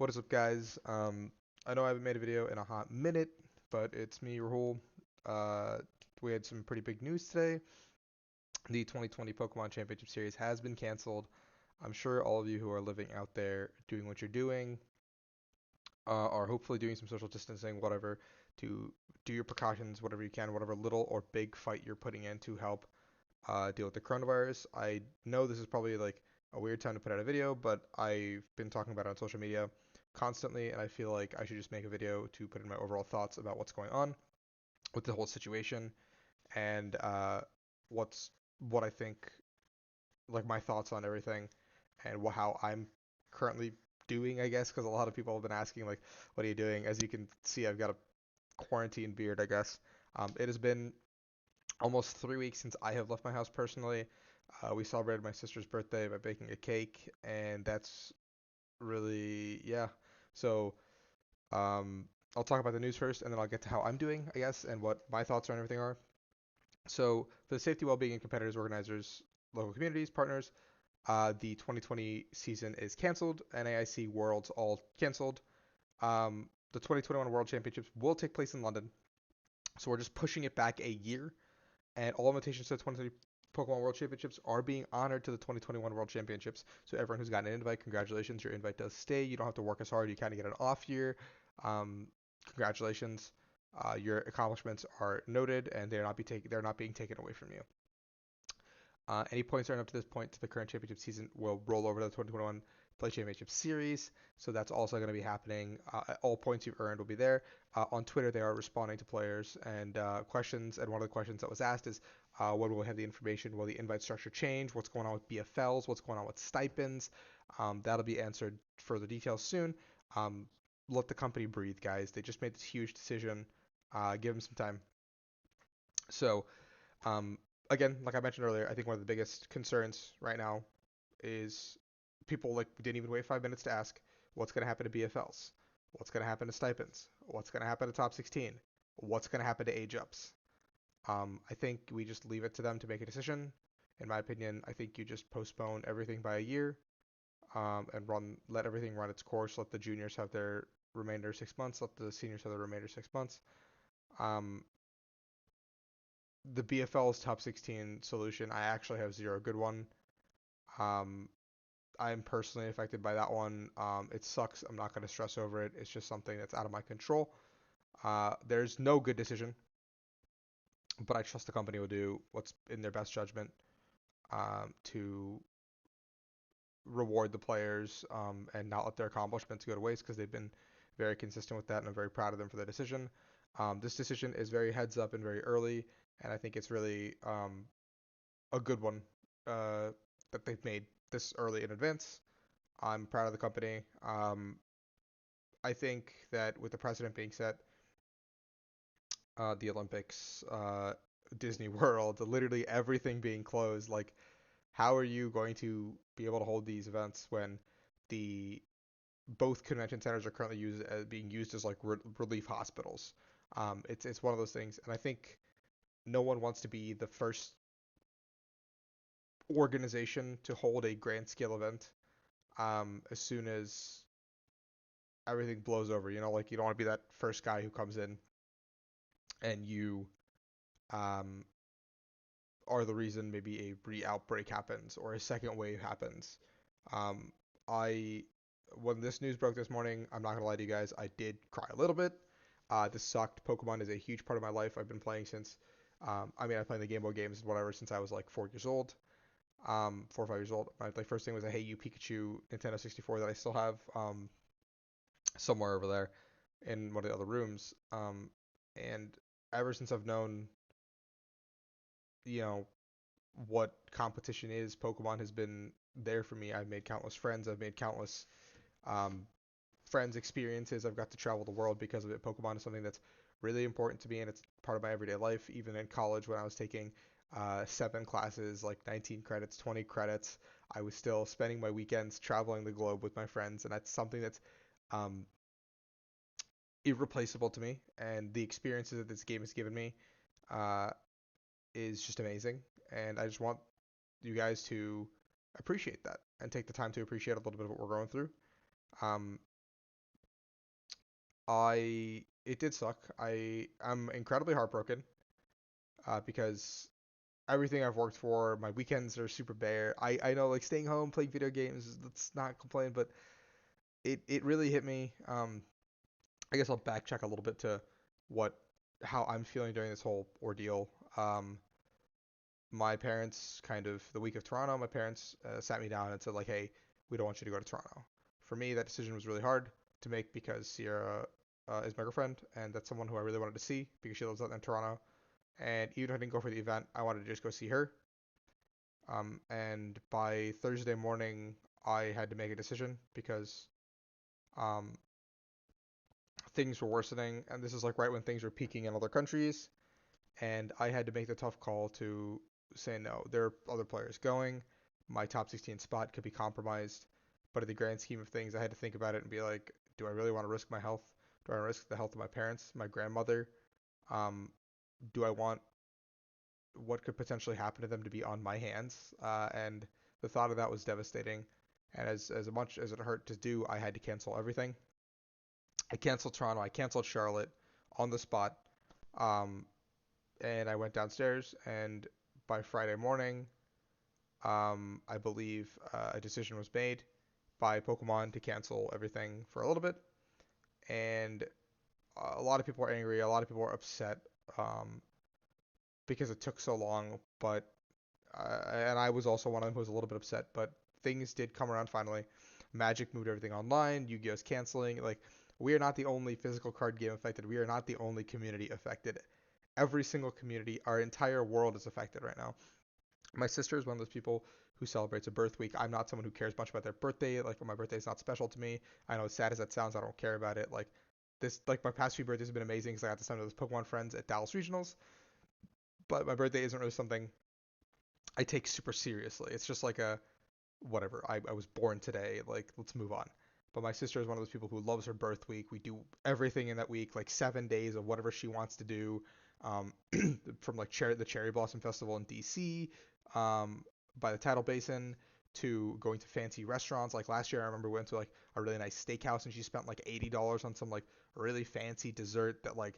What is up, guys? I know I haven't made a video in a hot minute, but it's me, Rahul. Uh, we had some pretty big news today. The 2020 Pokemon Championship Series has been canceled. I'm sure all of you who are living out there doing what you're doing are hopefully doing some social distancing, whatever, to do your precautions, whatever you can, whatever little or big fight you're putting in to help deal with the coronavirus. I know this is probably like a weird time to put out a video, but I've been talking about it on social media constantly, and I feel like I should just make a video to put in my overall thoughts about what's going on with the whole situation and what's what I think, like my thoughts on everything, and how I'm currently doing, I guess, because a lot of people have been asking like, what are you doing? As you can see, I've got a quarantine beard, I guess. It has been almost 3 weeks since I have left my house personally. We celebrated my sister's birthday by baking a cake, and that's really, yeah. So, I'll talk about the news first, and then I'll get to how I'm doing, I guess, and what my thoughts on everything are. So, for the safety, well-being, and competitors, organizers, local communities, partners, the 2020 season is canceled. NAIC Worlds all canceled. The 2021 World Championships will take place in London, so we're just pushing it back a year, and all invitations to the 2020 Pokemon World Championships are being honored to the 2021 World Championships. So everyone who's gotten an invite, congratulations. Your invite does stay. You don't have to work as hard. You kind of get an off year. Um, Congratulations. Your accomplishments are noted, and they're not being taken away from you. Any points earned up to this point to the current championship season will roll over to the 2021 Play Championship Series. So that's also going to be happening. All points you've earned will be there. On Twitter, they are responding to players and questions. And one of the questions that was asked is, when will we have the information? Will the invite structure change? What's going on with BFLs? What's going on with stipends? That'll be answered further details soon. Um, let the company breathe, guys. They just made this huge decision. Give them some time. So um, again, like I mentioned earlier, I think one of the biggest concerns right now is people like didn't even wait 5 minutes to ask what's going to happen to BFLs, what's going to happen to stipends, what's going to happen to top 16, what's going to happen to age ups. I think we just leave it to them to make a decision. In my opinion, I think you just postpone everything by a year, and let everything run its course. Let the juniors have their remainder 6 months. Let the seniors have the remainder 6 months. Um, the BFL's top 16 solution, I actually have zero good one. Um, I'm personally affected by that one. It sucks. I'm not going to stress over it. It's just something that's out of my control. There's no good decision, but I trust the company will do what's in their best judgment to reward the players and not let their accomplishments go to waste because they've been very consistent with that, and I'm very proud of them for their decision. This decision is very heads up and very early, and I think it's really a good one that they've made this early in advance. I'm proud of the company. I think that with the precedent being set, the Olympics, Disney World, literally everything being closed, like how are you going to be able to hold these events when the both convention centers are currently being used as like relief hospitals? It's one of those things, and I think no one wants to be the first organization to hold a grand scale event as soon as everything blows over. Like you don't want to be that first guy who comes in and you um, are the reason maybe a re-outbreak happens or a second wave happens. Um, I When this news broke this morning, I'm not gonna lie to you guys, I did cry a little bit. This sucked. Pokemon is a huge part of my life. I've been playing since, I played the Game Boy games and whatever since I was like 4 years old. 4 or 5 years old. My like first thing was a Hey You Pikachu Nintendo 64 that I still have somewhere over there in one of the other rooms. And ever since I've known, you know, what competition is, Pokemon has been there for me. I've made countless friends. I've made countless um, friends experiences. I've got to travel the world because of it. Pokemon is something that's really important to me, and it's part of my everyday life. Even in college, when I was taking 7 classes, like 19 credits, 20 credits, I was still spending my weekends traveling the globe with my friends, and that's something that's um, irreplaceable to me. And the experiences that this game has given me uh, is just amazing. And I just want you guys to appreciate that and take the time to appreciate a little bit of what we're going through. Um, I it did suck. I'm incredibly heartbroken because everything I've worked for, my weekends are super bare. I know like staying home playing video games, let's not complain, but it really hit me. I guess I'll backtrack a little bit to what how I'm feeling during this whole ordeal. My parents kind of the week of Toronto, my parents sat me down and said like, "Hey, we don't want you to go to Toronto." For me, that decision was really hard to make because Sierra is my girlfriend, and that's someone who I really wanted to see because she lives out in Toronto. And even if I didn't go for the event, I wanted to just go see her. And by Thursday morning, I had to make a decision because um, things were worsening, and this is like right when things were peaking in other countries, and I had to make the tough call to say no. There are other players going. My top 16 spot could be compromised, but in the grand scheme of things, I had to think about it and be like, do I really want to risk my health? Do I want to risk the health of my parents, my grandmother? Um, do I want what could potentially happen to them to be on my hands? And the thought of that was devastating. And as much as it hurt to do, I had to cancel everything. I canceled Toronto. I canceled Charlotte on the spot. Um, and I went downstairs, and by Friday morning, I believe a decision was made by Pokemon to cancel everything for a little bit, and a lot of people are angry, a lot of people are upset um, because it took so long, but and I was also one of them who was a little bit upset, but things did come around finally. Magic moved everything online. Yu-Gi-Oh's canceling. Like, we are not the only physical card game affected. We are not the only community affected. Every single community, our entire world is affected right now. My sister is one of those people who celebrates a birth week. I'm not someone who cares much about their birthday. Like, my birthday is not special to me. I know as sad as that sounds, I don't care about it. Like my past few birthdays have been amazing because I got to spend with those Pokemon friends at Dallas Regionals. But my birthday isn't really something I take super seriously. It's just like a whatever. I was born today. Like, let's move on. But my sister is one of those people who loves her birth week. We do everything in that week, like 7 days of whatever she wants to do, um, from like the Cherry Blossom Festival in DC, um, by the Tidal Basin, to going to fancy restaurants. Like last year, I remember we went to like a really nice steakhouse, and she spent like $80 on some like really fancy dessert that like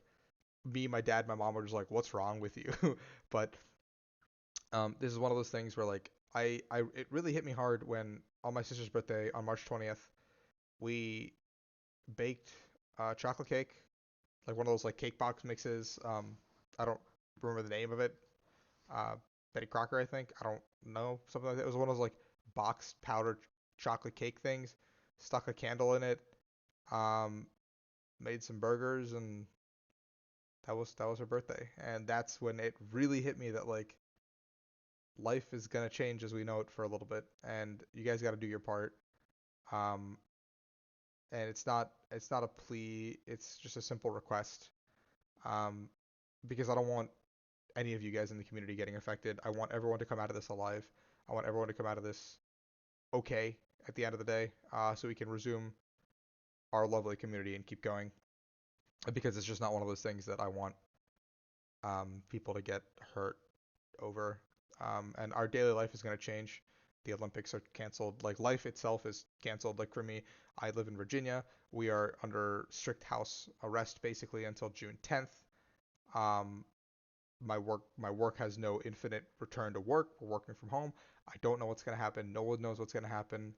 me, my dad, my mom were just like, "What's wrong with you?" But this is one of those things where like it really hit me hard when on my sister's birthday on March 20th we baked chocolate cake, like one of those like cake box mixes. I don't remember the name of it. Uh, Betty Crocker, I think. I don't know, something like that. It was one of those like boxed powdered chocolate cake things. Stuck a candle in it. Um, Made some burgers, and that was her birthday. And that's when it really hit me that like life is gonna change as we know it for a little bit, and you guys got to do your part. Um, and it's not a plea; it's just a simple request. Um, because I don't want any of you guys in the community getting affected. I want everyone to come out of this alive. I want everyone to come out of this okay at the end of the day, so we can resume our lovely community and keep going. Because it's just not one of those things that I want people to get hurt over. And our daily life is going to change. The Olympics are canceled. Like, life itself is canceled. Like, for me, I live in Virginia. We are under strict house arrest basically until June 10th. Um, my work has no infinite return to work. We're working from home. I don't know what's going to happen. No one knows what's going to happen.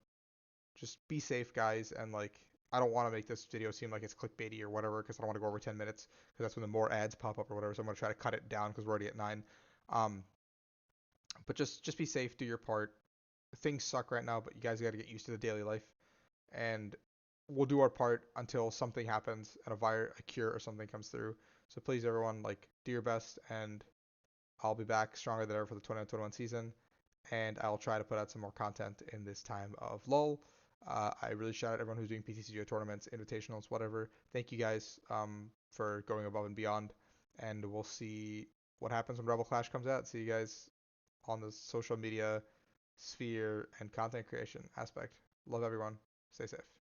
Just be safe, guys. And like, I don't want to make this video seem like it's clickbaity or whatever because I don't want to go over 10 minutes because that's when the more ads pop up or whatever. So I'm going to try to cut it down because we're already at 9. Um, but just be safe, do your part. Things suck right now, but you guys got to get used to the daily life, and we'll do our part until something happens and a cure or something comes through. So please, everyone, like, do your best, and I'll be back stronger than ever for the 2021 season, and I'll try to put out some more content in this time of lull. I really shout out everyone who's doing PTCGO tournaments, invitationals, whatever. Thank you guys for going above and beyond, and we'll see what happens when Rebel Clash comes out. See you guys on the social media sphere and content creation aspect. Love everyone. Stay safe.